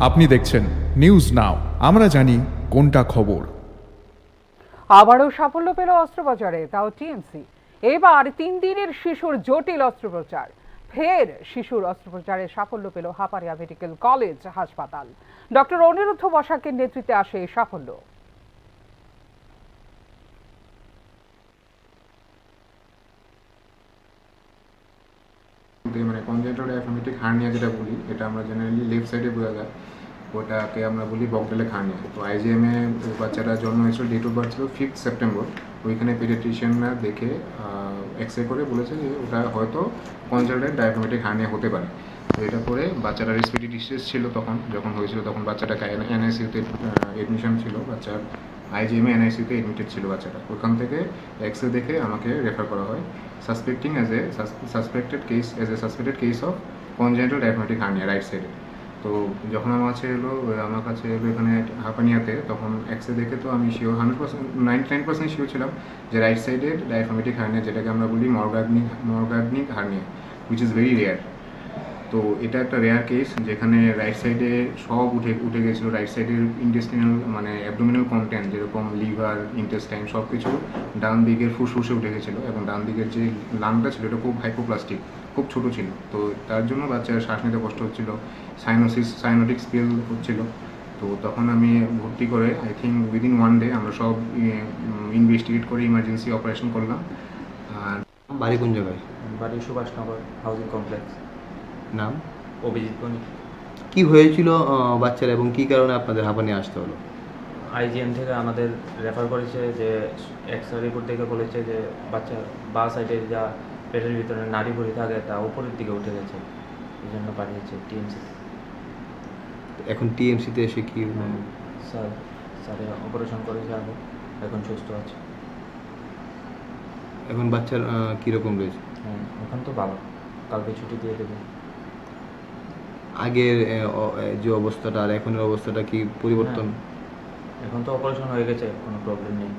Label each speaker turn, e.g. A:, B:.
A: আপনি দেখছেন news now, আমরা জানি কোনটা খবর।
B: আবারও সাফল্য পেল অস্ত্রোপচারে, তাও টিএমসি। এবার 3 দিনের শিশুর জটিল অস্ত্রোপচার। ফের শিশুর অস্ত্রোপচারে সাফল্য পেল হাপারিয়া মেডিকেল কলেজ হাসপাতাল। ডক্টর অনিরুদ্ধ বসাকের নেতৃত্বে আসে এই সাফল্য।
C: মানে কনজেনিটাল ডায়াফ্রাগমেটিক হার্নিয়া যেটা বলি, এটা আমরা জেনারেলি লেফট সাইডে বোঝা যায়, ওটাকে আমরা বলি বকডেলিক হার্নিয়া। তো আইজিএমে বাচ্চাটা জন্ম হয়েছিল, ডেট অফ বার্থ ছিল 5 সেপ্টেম্বর। ওইখানে পেডিয়াট্রিশিয়ানরা দেখে এক্স রে করে বলেছে যে ওটা হয়তো কনজেনিটাল ডায়াফ্রাগমেটিক হার্নিয়া হতে পারে। তো এটা করে বাচ্চাটা রেসপিরেটরি ডিস্ট্রেস ছিল যখন হয়েছিল, তখন বাচ্চাটাকে এনআইসিউতে এডমিশন ছিল, বাচ্চার আইজিএমে এনআইসিউতে এডমিটেড ছিল বাচ্চাটা। ওখান থেকে এক্স রে দেখে আমাকে রেফার করা হয় suspected case of congenital diaphragmatic hernia right সাইডে। তো যখন আমার কাছে এলো এখানে হাঁপানিয়াতে, তখন এক্স রে দেখে তো আমি শিওর 100%, 99% শিওর ছিলাম যে রাইট সাইডের ডায়াফ্রাগমেটিক হার্নিয়া, যেটাকে আমরা বলি মরগাগনিক hernia, which is very rare. তো এটা একটা রেয়ার কেস যেখানে রাইট সাইডে সব উঠে গেছিলো। রাইট সাইডের ইন্টেস্টিনাল মানে অ্যাবডোমিনাল কন্টেন্ট, যেরকম লিভার, ইন্টেস্টাইন, সব কিছু ডান দিকের ফুসফুসে উঠে গেছিলো, এবং ডান দিকের যে লাংটা ছিল এটা খুব হাইপোপ্লাস্টিক, খুব ছোটো ছিল। তো তার জন্য বাচ্চার শ্বাস নিতে কষ্ট হচ্ছিল, সাইনোটিক স্পেল হচ্ছিল। তো তখন আমি ভর্তি করে আই থিঙ্ক উইদিন 1 ডে আমরা সব ইনভেস্টিগেট করে ইমার্জেন্সি অপারেশন করলাম। আর
D: বাড়ি কোন জায়গায়?
E: বাড়ি সুভাষনগর হাউজিং কমপ্লেক্স।
D: নাম?
E: অভিজিৎ বণিক।
D: কি হয়েছিল বাচ্চার এবং কি কারণে আপনাদের হাঁপানি আসতে হলো?
E: আইজিএম থেকে আমাদের রেফার করেছে, যে এক্সরে রিপোর্ট থেকে বলেছে যে বাচ্চার বাঁ সাইডে যা পেটের ভিতরে নাড়ি ভুঁড়ি থাকে তা উপরের দিকে উঠে গেছে, এই জন্য পাঠিয়েছে টিএমসি।
D: এখন টিএমসিতে এসে কি
E: স্যারে অপারেশন করেছে, আগে এখন সুস্থ আছে।
D: এখন বাচ্চার কীরকম রয়েছে?
E: হ্যাঁ, এখন তো ভালো, কালকে ছুটি দিয়ে দেবে।
D: আগের যে অবস্থাটা আর এখনের অবস্থাটা কি পরিবর্তন?
E: এখন তো অপারেশন হয়ে গেছে, কোনো প্রবলেম নেই।